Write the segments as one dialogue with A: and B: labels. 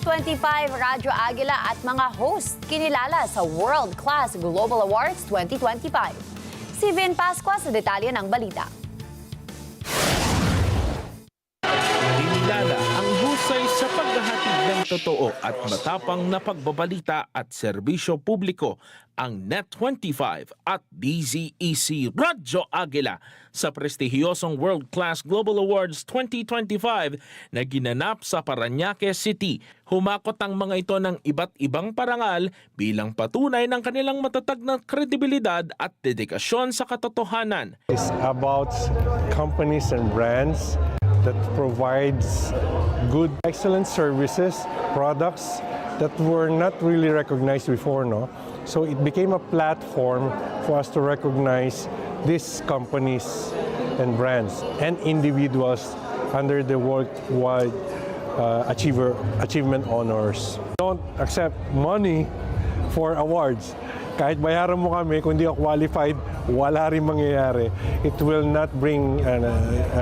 A: Net25, Radyo Agila at mga host kinilala sa World Class Global Awards 2025. Si Vin Pascua sa detalye ng balita.
B: Kinilala ang husay sa paghahatid ng totoo at matapang na pagbabalita at serbisyo publiko ang Net25 at DZEC Radyo Agila sa prestihiyosong World Class Global Awards 2025 na ginanap sa Parañaque City. Humakot ang mga ito ng iba't ibang parangal bilang patunay ng kanilang matatag na kredibilidad at dedikasyon sa katotohanan.
C: It's about companies and brands that provides good, excellent services, products that were not really recognized before, no? So it became a platform for us to recognize these companies and brands and individuals under the worldwide achievement honors. Don't accept money for awards. Kahit bayaran mo kami, kung di ako qualified, wala rin mangyayari. It will not bring,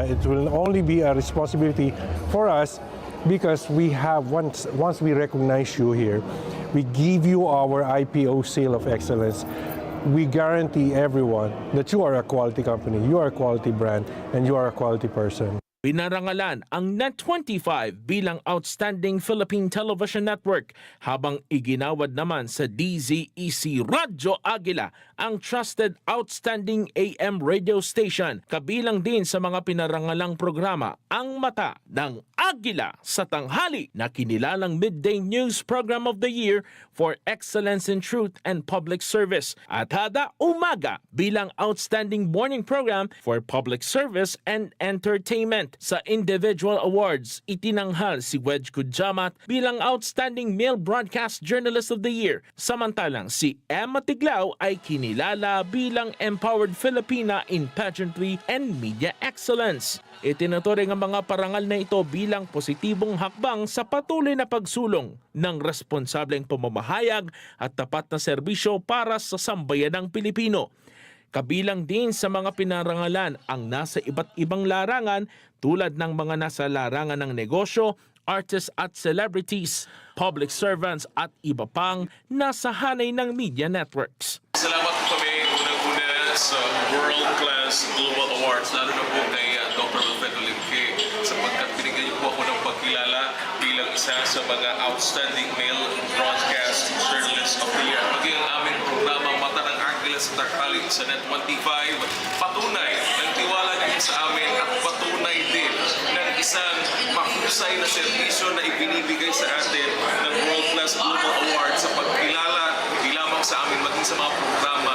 C: it will only be a responsibility for us because we have, once we recognize you here, we give you our IPO seal of excellence. We guarantee everyone that you are a quality company, you are a quality brand, and you are a quality person.
B: Pinarangalan ang Net25 bilang Outstanding Philippine Television Network habang iginawad naman sa DZEC Radyo Agila ang Trusted Outstanding AM Radio Station. Kabilang din sa mga pinarangalang programa ang Mata ng Agila sa tanghali na kinilalang Midday News Program of the Year for Excellence in Truth and Public Service at Hada Umaga bilang Outstanding Morning Program for Public Service and Entertainment. Sa individual awards, itinanghal si Wedge Kudjamat bilang Outstanding Male Broadcast Journalist of the Year. Samantalang si Emma Tiglao ay kinilala bilang Empowered Filipina in Pageantry and Media Excellence. Itinuturing ang mga parangal na ito bilang positibong hakbang sa patuloy na pagsulong ng responsableng pamamahayag at tapat na serbisyo para sa sambayanang Pilipino. Kabilang din sa mga pinarangalan ang nasa iba't ibang larangan tulad ng mga nasa larangan ng negosyo, artists at celebrities, public servants at iba pang nasa hanay ng media networks.
D: Salamat po kami unang-una sa World Class Global Awards, lalo na po kay Dr. Wilfredo Limke sapagkat binigyan niyo po ako ng pagkilala bilang isa sa mga Outstanding Male Broadcast Journalist of the Year. Maging ang aming programa Mata ng Agila sa Tarhali sa Net25, patunay ng tiwala niyo sa amin at patunay din ng isang mahusay na serbisyo na ibinibigay sa atin ng World Class Global Awards sa pagkilala hindi lamang sa amin maging sa mga programa.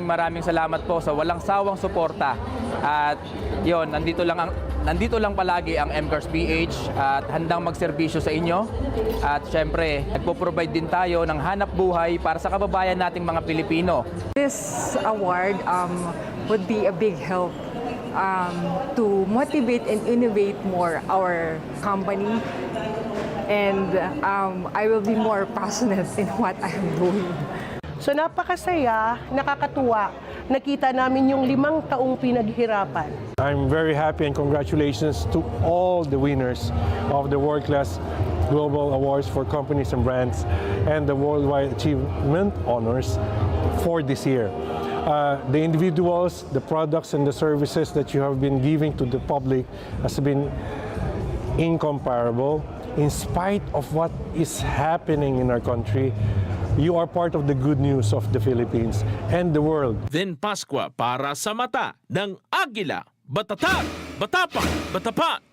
E: Maraming salamat po sa walang sawang suporta. At yon, nandito lang palagi ang MCARS PH at handang magserbisyo sa inyo. At syempre, nagpo-provide din tayo ng hanap buhay para sa kababayan nating mga Pilipino.
F: This award would be a big help to motivate and innovate more our company. And I will be more passionate in what I'm doing.
G: So napakasaya, nakakatuwa. Nakita namin yung 5 taong pinaghirapan.
C: I'm very happy and congratulations to all the winners of the World Class Global Awards for Companies and Brands and the Worldwide Achievement Honors for this year. The individuals, the products and the services that you have been giving to the public has been incomparable. In spite of what is happening in our country, you are part of the good news of the Philippines and the world.
B: Vin Pascua para sa Mata ng Agila. Batatag, batapak, batapat.